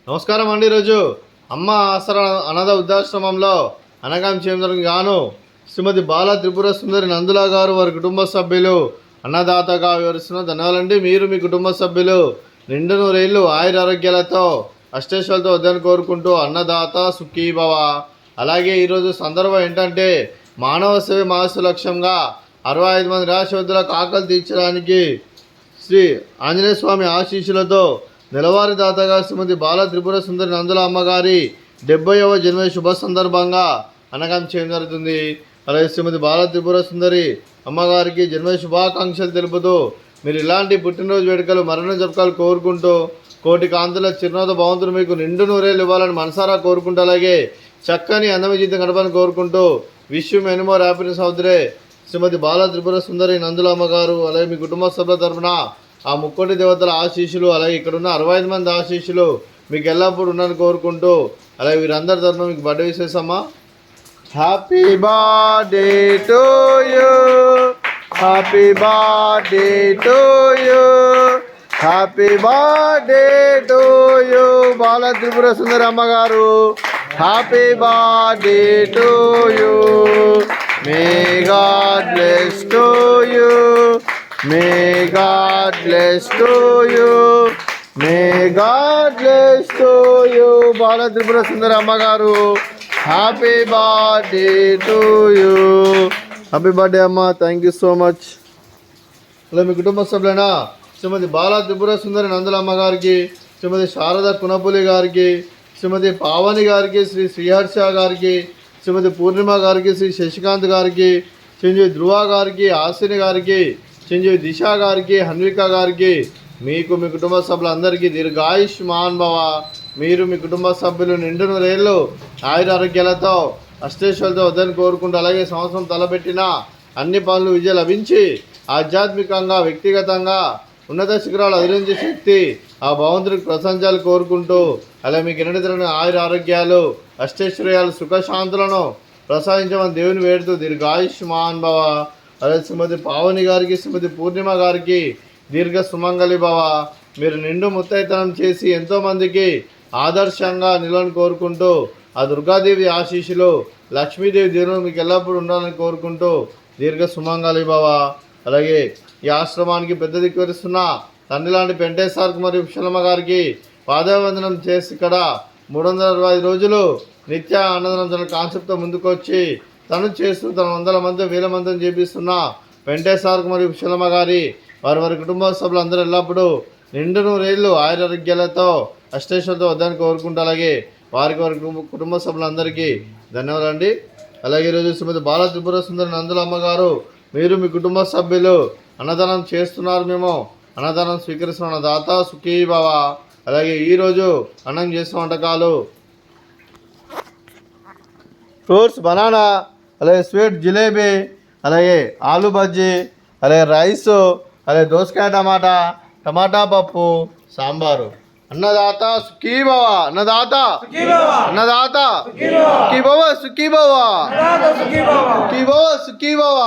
నమస్కారం అండి. ఈరోజు అమ్మ ఆసరా అనాథ వృద్ధాశ్రమంలో అనగాం చేయడానికి గాను శ్రీమతి బాల త్రిపుర సుందరి నందుల గారు వారి కుటుంబ సభ్యులు అన్నదాతగా వివరిస్తున్న ధన్యవాదాలండి. మీరు మీ కుటుంబ సభ్యులు నిండు నూరేళ్లు ఆయురారోగ్యాలతో అష్టేశ్వలతో వద్దని కోరుకుంటూ అన్నదాత సుఖీభవ. అలాగే ఈరోజు సందర్భం ఏంటంటే మానవ సేవ మాసు లక్ష్యంగా 65 మంది నిరాశ్రతులకు ఆకలి తీర్చడానికి శ్రీ ఆంజనేయ స్వామి ఆశీస్సులతో నెలవారీ దాతగా శ్రీమతి బాల త్రిపుర సుందరి నందుల అమ్మగారి 70వ జన్మదిన శుభ సందర్భంగా అనగాం చేయడం జరుగుతుంది. అలాగే శ్రీమతి బాల త్రిపుర సుందరి అమ్మగారికి జన్మదిన శుభాకాంక్షలు తెలుపుతూ మీరు ఇలాంటి పుట్టినరోజు వేడుకలు మరణ జరుపుకోవాలని కోరుకుంటూ కోటి కాంతుల చిరునవ్వుతో భగవంతుడు మీకు నిండు నూరేళ్ళు ఇవ్వాలని మనసారా కోరుకుంటూ అలాగే చక్కని అందమైన జీవితం గడపాలని కోరుకుంటూ wish you many more happiness of the day. Srimathi Bala Tripura Sundari Nandula అమ్మగారు అలాగే మీ కుటుంబ సభ్యుల తరఫున ఆ ముక్కోటి దేవతల ఆశీస్సులు అలాగే ఇక్కడున్న 65 మంది ఆశీస్సులు మీకు ఎల్లప్పుడూ ఉన్నారని కోరుకుంటూ అలాగే వీరందరి తరఫున మీకు బర్త్డే విశేషమ్మా. Happy birthday to you, happy birthday to you, happy birthday to you Bala Tripura Sundari అమ్మగారు. Happy birthday to you. May God bless to you. May God bless to you. May God bless to you. Bala Tripura Sundari అమ్మగారు. Happy birthday to you. Happy birthday అమ్మ. Thank you so much. ఇలా మీ కుటుంబ సభ్యులైనా శ్రీమతి బాల త్రిపుర సుందరి నందుల అమ్మగారికి, శ్రీమతి శారద కునపులి గారికి, శ్రీమతి పావని గారికి, శ్రీ శ్రీహర్ష గారికి, శ్రీమతి పూర్ణిమ గారికి, శ్రీ శశికాంత్ గారికి, చిరంజీవి ధ్రువ గారికి, ఆశిని గారికి, చిరంజీవి దిశ గారికి, హన్విక గారికి, మీకు మీ కుటుంబ సభ్యులందరికీ దీర్ఘాయుష్మాన్ భవ. మీరు మీ కుటుంబ సభ్యులు నిండు నూరేళ్ళు ఆయురారోగ్యాలతో అష్టేశ్వరులతో వద్దని కోరుకుంటూ అలాగే సంవత్సరం తలపెట్టిన అన్ని పనులు విజయం లభించి ఆధ్యాత్మికంగా వ్యక్తిగతంగా ఉన్నత శిఖరాలు అధిరించే శక్తి ఆ భగవంతుడికి ప్రశంసాలు కోరుకుంటూ అలా మీకు ఎన్నడతరని ఆయురారోగ్యాలు అష్టైశ్వర్యాలు సుఖశాంతులను ప్రసాదించమని దేవుని వేడుతూ దీర్ఘాయుష్మాన్ భవ. అలాగే శ్రీమతి పావని గారికి, శ్రీమతి పూర్ణిమ గారికి దీర్ఘ సుమంగళి భవ. మీరు నిండు ముత్తైతనం చేసి ఎంతోమందికి ఆదర్శంగా నిలవని కోరుకుంటూ ఆ దుర్గాదేవి ఆశీస్సులు లక్ష్మీదేవి దేవుడు మీకు ఎల్లప్పుడూ ఉండాలని కోరుకుంటూ దీర్ఘ సుమంగళి భవ. అలాగే ఈ ఆశ్రమానికి పెద్ద దిక్కువరిస్తున్న తండ్రి లాంటి వెంకటేశ్వర మరియు విశాలమ్మ గారికి పాదవందనం చేసి ఇక్కడ 365 రోజులు నిత్య అన్నదానం కాన్సెప్ట్తో ముందుకు వచ్చి తను చేస్తూ తన 100 మంది 1000 మందిని చేపిస్తున్న వెంకటేశ్వర మరియు విశాలమ్మ గారి వారి కుటుంబ సభ్యులందరూ ఎల్లప్పుడూ నిండు నూరేళ్ళు ఆయురారోగ్యాలతో అష్టేశ్వరులతో వద్దని కోరుకుంటూ అలాగే వారి కుటుంబ సభ్యులందరికీ ధన్యవాదాలండి. అలాగే ఈరోజు శ్రీమతి బాల త్రిపుర సుందరి నందుల అమ్మగారు మీరు మీ కుటుంబ సభ్యులు అన్నదానం చేస్తున్నారు, మేము అన్నదానం స్వీకరిస్తున్న దాత సుఖీభవ. అలాగే ఈరోజు అన్నం చేసిన వంటకాలు ఫ్రూట్స్ బనానా, అలాగే స్వీట్ జిలేబీ, అలాగే ఆలు బజ్జీ, అలాగే రైసు, అలాగే దోసకాయ టమాటా పప్పు, సాంబారు. అన్నదాత సుఖీభవ. అన్నదాత అన్నదాత సుఖీభవ సుఖీభవ సుఖీభవ సుఖీభవ.